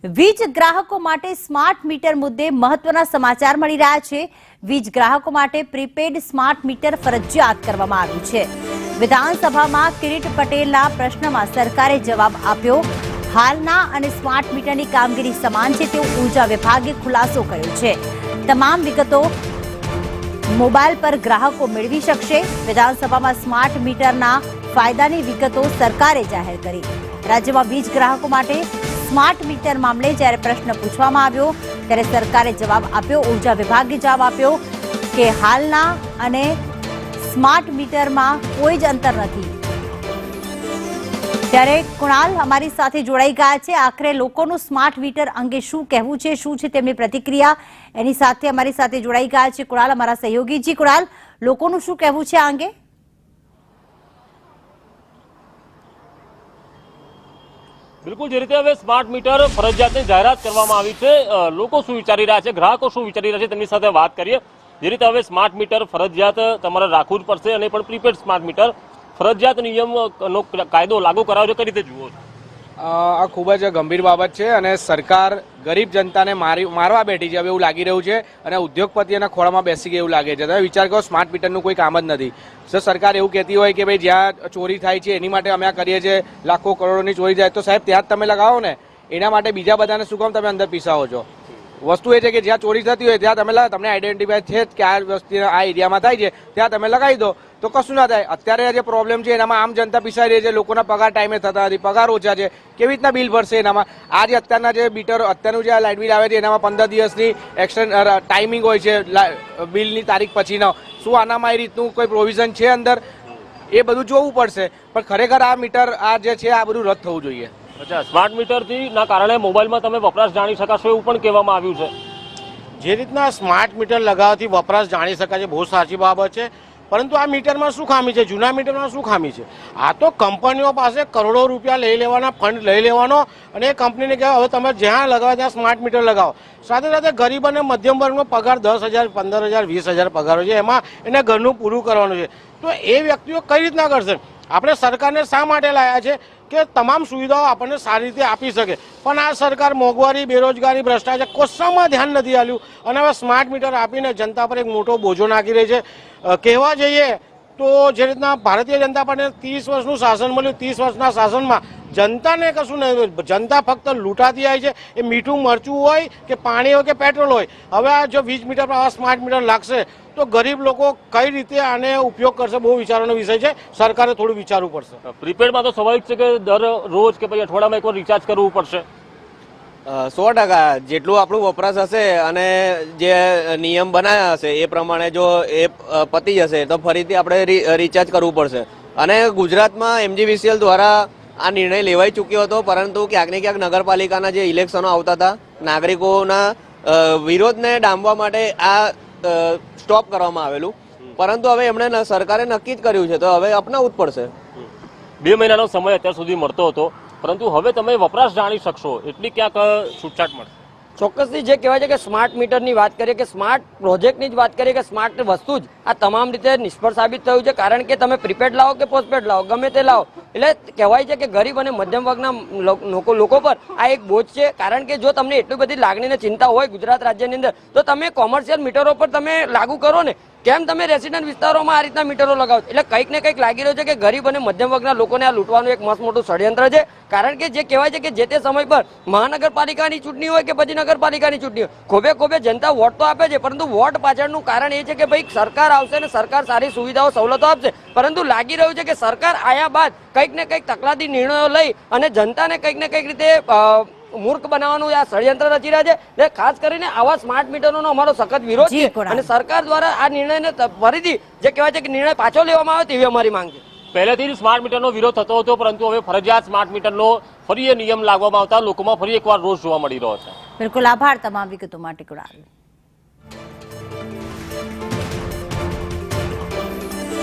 વીજ ગ્રાહકો માટે સ્માર્ટ મીટર મુદ્દે મહત્વના સમાચાર મળી રહ્યા છે। વીજ ગ્રાહકો માટે પ્રીપેડ સ્માર્ટ મીટર ફરજિયાત કરવામાં આવ્યું છે। વિધાનસભામાં કિરીટ પટેલના પ્રશ્નમાં સરકારે જવાબ આપ્યો। હાલના અને સ્માર્ટ મીટરની કામગીરી સમાન છે તેવું ઉર્જા વિભાગે ખુલાસો કર્યો છે। તમામ વિગતો મોબાઈલ પર ગ્રાહકો મેળવી શકશે। વિધાનસભામાં સ્માર્ટ મીટરના ફાયદાની વિગતો સરકારે જાહેર કરી। રાજ્યમાં વીજ ગ્રાહકો માટે સ્માર્ટ મીટર મામલે જ્યારે પ્રશ્ન પૂછવામાં આવ્યો ત્યારે સરકારે જવાબ આપ્યો। ઉર્જા વિભાગે જવાબ આપ્યો કે હાલના અને સ્માર્ટ મીટરમાં કોઈ જ અંતર નથી। ત્યારે કુણાલ અમારી સાથે જોડાઈ ગયા છે। આખરે લોકોનું સ્માર્ટ મીટર અંગે શું કહેવું છે, શું છે તેમની પ્રતિક્રિયા, એની સાથે અમારી સાથે જોડાઈ ગયા છે કુણાલ, અમારા સહયોગીજી। કુણાલ, લોકોનું શું કહેવું છે આ અંગે? બિલકુલ, જે રીતે હવે સ્માર્ટ મીટર ફરજિયાતની જાહેરાત કરવામાં આવી છે, લોકો શું વિચારી રહ્યા છે, ગ્રાહકો શું વિચારી રહ્યા છે તેમની સાથે વાત કરીએ। જે રીતે હવે સ્માર્ટ મીટર ફરજિયાત તમારે રાખવું જ પડશે અને પણ પ્રીપેડ સ્માર્ટ મીટર ફરજિયાત નિયમનો કાયદો લાગુ કરાવ્યો છે, કઈ રીતે જુઓ છો? આ ખૂબ જ ગંભીર બાબત છે અને સરકાર ગરીબ જનતાને મારવા બેઠી છે હવે એવું લાગી રહ્યું છે અને ઉદ્યોગપતિઓના ખોળામાં બેસી ગઈ એવું લાગે છે। તમે વિચાર કરો, સ્માર્ટ મીટરનું કોઈ કામ જ નથી। જો સરકાર એવું કહેતી હોય કે ભાઈ જ્યાં ચોરી થાય છે એની માટે અમે આ કરીએ છીએ, લાખો કરોડોની ચોરી જાય તો સાહેબ ત્યાં જ તમે લગાવો ને। એના માટે બીજા બધાને શું કામ તમે અંદર પીસાવો છો? વસ્તુ એ છે કે જ્યાં ચોરી થતી હોય ત્યાં તમે તમને આઈડેન્ટિફાય છે કે આ વસ્તુ આ એરિયામાં થાય છે ત્યાં તમે લગાવી દો તો કશું ના થાય। અત્યારે જે પ્રોબ્લેમ છે એનામાં આમ જનતા પીસાઈ રહી છે, લોકોના પગાર ટાઈમે થતા નથી, પગાર ઓછા છે, કેવી રીતના બિલ ભરશે એનામાં? આ જે અત્યારના જે મીટર અત્યારનું જે આ લાઇટ બિલ આવે છે એનામાં 15 દિવસની એક્સટેન્ડ ટાઈમિંગ હોય છે બિલની તારીખ પછીનો। શું આનામાં એ રીતનું કોઈ પ્રોવિઝન છે અંદર? એ બધું જોવું પડશે, પણ ખરેખર આ મીટર આ જે છે આ બધું રદ થવું જોઈએ। અચ્છા, સ્માર્ટ મીટરથી ના કારણે મોબાઈલમાં તમે વપરાશ જાણી શકાશો એવું પણ કહેવામાં આવ્યું છે। જે રીતના સ્માર્ટ મીટર લગાવવાથી વપરાશ જાણી શકાય છે, બહુ સાચી બાબત છે, પરંતુ આ મીટરમાં શું ખામી છે? જૂના મીટરમાં શું ખામી છે? આ તો કંપનીઓ પાસે કરોડો રૂપિયા લઈ લેવાના, ફંડ લઈ લેવાનો અને એ કંપનીને કહેવાય હવે તમે જ્યાં લગાવો ત્યાં સ્માર્ટ મીટર લગાવો। સાથે સાથે ગરીબ અને મધ્યમ વર્ગનો પગાર 10,000, 15,000, 20,000 પગાર હોય છે, એમાં એને ઘરનું પૂરું કરવાનું છે, તો એ વ્યક્તિઓ કઈ રીતના કરશે? આપણે સરકારને શા માટે લાવ્યા છે કે તમામ સુવિધાઓ આપણને સારી રીતે આપી શકે, પણ આ સરકાર મોંઘવારી, બેરોજગારી, ભ્રષ્ટાચાર કશામાં ધ્યાન નથી આપ્યું અને હવે સ્માર્ટ મીટર આપીને જનતા પર એક મોટો બોજો નાખી રહી છે। કહેવા જઈએ તો જે રીતના ભારતીય જનતા પાર્ટીને 30 વર્ષનું શાસન મળ્યું, 30 વર્ષના શાસનમાં જનતાને કશું નહીં, જનતા ફક્ત લૂંટાતી આવી છે। એ મીઠું મરચું હોય કે પાણી હોય કે પેટ્રોલ હોય, હવે આ જો વીજ મીટર પર આવા સ્માર્ટ મીટર લાગશે તો ગરીબ લોકો કઈ રીતે આને ઉપયોગ કરશે, બહુ વિચારવાનો વિષય છે। સરકારે થોડું વિચારવું પડશે। પ્રીપેડમાં તો સ્વાભાવિક છે કે દરરોજ કે પછી અઠવાડિયામાં એકવાર રિચાર્જ કરવું પડશે। 100% જેટલું આપણું વપરાશ હશે અને જે નિયમ બનાવ્યા હશે એ પ્રમાણે જો એ પતી જશે તો ફરીથી આપણે રિચાર્જ કરવું પડશે। અને ગુજરાતમાં MGVCL દ્વારા આ નિર્ણય લેવાઈ ચૂક્યો હતો, પરંતુ ક્યાંક ને ક્યાંક નગરપાલિકાના જે ઇલેક્શનો આવતા હતા, નાગરિકોના વિરોધને ડામવા માટે આ સ્ટોપ કરવામાં આવેલું, પરંતુ હવે એમણે સરકારે નક્કી જ કર્યું છે તો હવે અપનાવવું જ પડશે। 2 મહિનાનો સમય અત્યાર સુધી મળતો હતો, પરંતુ હવે તમે વપરાશ જાણી શકશો એટલી ક્યાંક છૂટછાટ મળશે। ચોક્કસથી જે કહેવાય છે કે સ્માર્ટ મીટરની વાત કરીએ કે સ્માર્ટ પ્રોજેક્ટની જ વાત કરીએ કે સ્માર્ટ વસ્તુ જ આ તમામ રીતે નિષ્ફળ સાબિત થયું છે, કારણ કે તમે પ્રીપેડ લાવો કે પોસ્ટપેડ લાવો, ગમે તે લાવો, એટલે કહેવાય છે કે ગરીબ અને મધ્યમ વર્ગના લોકો પર આ એક બોજ છે। કારણ કે જો તમને એટલી બધી લાગણી અને ચિંતા હોય ગુજરાત રાજ્યની અંદર તો તમે કોમર્શિયલ મીટરો પર તમે લાગુ કરો ને, કેમ તમે રેસિડેન્ટ વિસ્તારોમાં આ રીતના મીટરો લગાવો? એટલે કંઈક ને કંઈક લાગી રહ્યું છે કે ગરીબ અને મધ્યમ વર્ગના લોકોને આ લૂંટવાનું એક મસ્ત મોટું ષડયંત્ર છે। કારણ કે જે કહેવાય છે કે જે તે સમય પર મહાનગરપાલિકાની ચૂંટણી હોય કે પછી નગરપાલિકાની ચૂંટણી હોય, ખોબે જનતા વોટ તો આપે છે, પરંતુ વોટ પાછળનું કારણ એ છે કે ભાઈ સરકાર આવશે ને સરકાર સારી સુવિધાઓ સવલતો આપશે, પરંતુ લાગી રહ્યું છે કે સરકાર આયા બાદ કંઈક ને કંઈક તકલાદી નિર્ણયો લઈ અને જનતાને કંઈક ને કંઈક રીતે મૂર્ખ બનાવવાનું આ ષડયંત્ર રચી રહ્યા છે। ખાસ કરીને આવા સ્માર્ટ મીટરોનો અમારો સખત વિરોધ છે અને સરકાર દ્વારા આ નિર્ણયને ફરીથી જે કહેવાય છે કે નિર્ણય પાછો લેવામાં આવે તેવી અમારી માંગ છે। પહેલેથી જ સ્માર્ટ મીટરનો વિરોધ થતો હતો, પરંતુ હવે ફરજિયાત સ્માર્ટ મીટરનો ફરી એ નિયમ લાગવામાં આવતા લોકોમાં ફરી એકવાર રોષ જોવા મળી રહ્યો છે। બિલકુલ, આભાર તમામ વિગતો માટે કુણાલ।